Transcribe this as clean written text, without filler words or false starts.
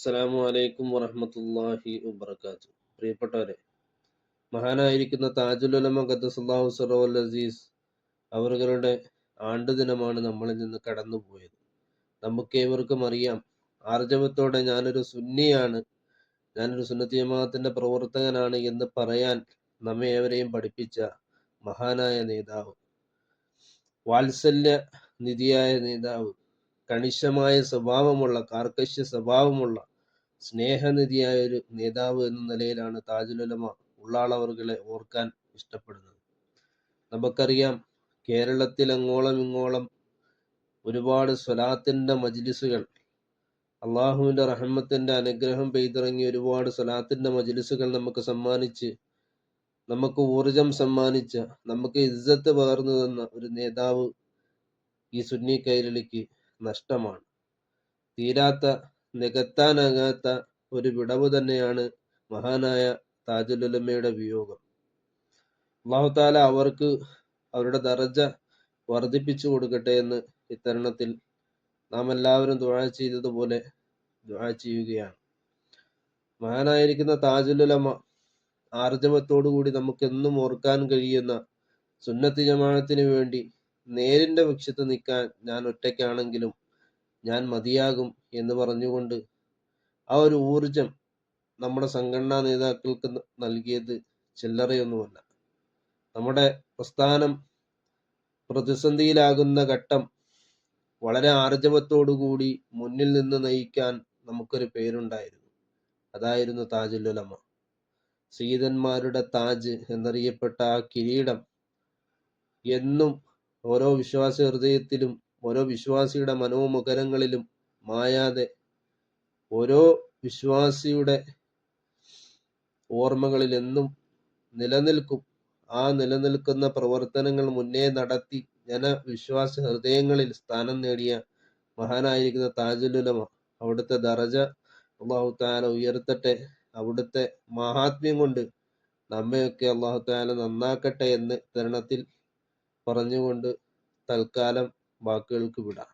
അസ്സലാമു അലൈക്കും വറഹ്മത്തുള്ളാഹി വബറകാതുഹു. പ്രിയപ്പെട്ടവരെ, മഹാനായിരിക്കുന്ന താജുൽ ഉലമ ഖദ്ദസല്ലാഹു സിറഹുൽ അസീസ് അവരുടെ ആണ്ടുദിനമാണ് നമ്മളിൽ നിന്ന് കടന്നുപോയത്. നമുക്കേവർക്കും അറിയാം, ആർജവത്തോടെ ഞാനൊരു സുന്നിയാണ്, ഞാനൊരു സുന്നത്തി ജമാഅത്തിന്റെ പ്രവർത്തകനാണ് എന്ന് പറയാൻ നമ്മെ ഏവരെയും പഠിപ്പിച്ച മഹാനായ നേതാവ്, വാത്സല്യ നിധിയായ നേതാവ്, കണിശമായ സ്വഭാവമുള്ള, കാർക്കശ്യ സ്വഭാവമുള്ള, സ്നേഹനിധിയായ ഒരു നേതാവ് എന്ന നിലയിലാണ് താജുൽ ഉലമ ഉള്ളാളവറുകളെ ഓർക്കാൻ ഇഷ്ടപ്പെടുന്നത്. നമുക്കറിയാം, കേരളത്തിൽ അങ്ങോളം ഇങ്ങോളം ഒരുപാട് സ്വലാത്തിന്റെ മജ്ലിസുകൾ, അള്ളാഹുവിന്റെ റഹ്മത്തിന്റെ അനുഗ്രഹം പെയ്തിറങ്ങി ഒരുപാട് സ്വലാത്തിന്റെ മജ്ലിസുകൾ നമുക്ക് സമ്മാനിച്ച്, നമുക്ക് ഊർജം സമ്മാനിച്ച, നമുക്ക് ഇസ്സത്ത് പകർന്നു തന്ന ഒരു നേതാവ് ഈ സുന്നി കൈരളിക്ക് നഷ്ടമാണ്. തീരാത്ത, നികത്താനാകാത്ത ഒരു വിടവ് തന്നെയാണ് മഹാനായ താജുൽ ഉലമയുടെ വിയോഗം. അല്ലാഹു തആല അവർക്ക് അവരുടെ ദറജ വർദ്ധിപ്പിച്ചു കൊടുക്കട്ടെ എന്ന് ഇത്തരുണത്തിൽ നാം എല്ലാവരും ദുആ ചെയ്തതുപോലെ ദുആ ചെയ്യുകയാണ്. മഹാനായിരിക്കുന്ന താജുൽ ഉലമ ആർജവത്തോടുകൂടി നമുക്കെന്നും ഓർക്കാൻ കഴിയുന്ന, സുന്നത്ത് ജമാഅത്തിന് വേണ്ടി നേരിന്റെ പക്ഷത്ത് നിൽക്കാൻ ഞാൻ ഒറ്റയ്ക്കാണെങ്കിലും ഞാൻ മതിയാകും എന്ന് പറഞ്ഞുകൊണ്ട് ആ ഒരു ഊർജം നമ്മുടെ സംഘടനാ നേതാക്കൾക്ക് നൽകിയത് ചില്ലറയൊന്നുമല്ല. നമ്മുടെ പ്രസ്ഥാനം പ്രതിസന്ധിയിലാകുന്ന ഘട്ടം വളരെ ആർജവത്തോടുകൂടി മുന്നിൽ നിന്ന് നയിക്കാൻ നമുക്കൊരു പേരുണ്ടായിരുന്നു. അതായിരുന്നു താജുൽ ഉലമ. സയ്യിദന്മാരുടെ താജ് എന്നറിയപ്പെട്ട ആ കിരീടം എന്നും ഓരോ വിശ്വാസ ഹൃദയത്തിലും, ഓരോ വിശ്വാസിയുടെ മനോമുഖരങ്ങളിലും മായാതെ, ഓരോ വിശ്വാസിയുടെ ഓർമ്മകളിൽ എന്നും നിലനിൽക്കും. ആ നിലനിൽക്കുന്ന പ്രവർത്തനങ്ങൾ മുന്നേ നടത്തി ജനവിശ്വാസ ഹൃദയങ്ങളിൽ സ്ഥാനം നേടിയ മഹാനായിരിക്കുന്ന താജുൽ ഉലമ, അവിടുത്തെ ദറജ അല്ലാഹു തആല ഉയർത്തട്ടെ. അവിടുത്തെ മഹാത്മ്യം കൊണ്ട് നമ്മയൊക്കെ അല്ലാഹു തആല നന്നാക്കട്ടെ എന്ന് തരുണത്തിൽ പറഞ്ഞുകൊണ്ട് തൽക്കാലം വാക്കുകൾക്ക് വിടാം.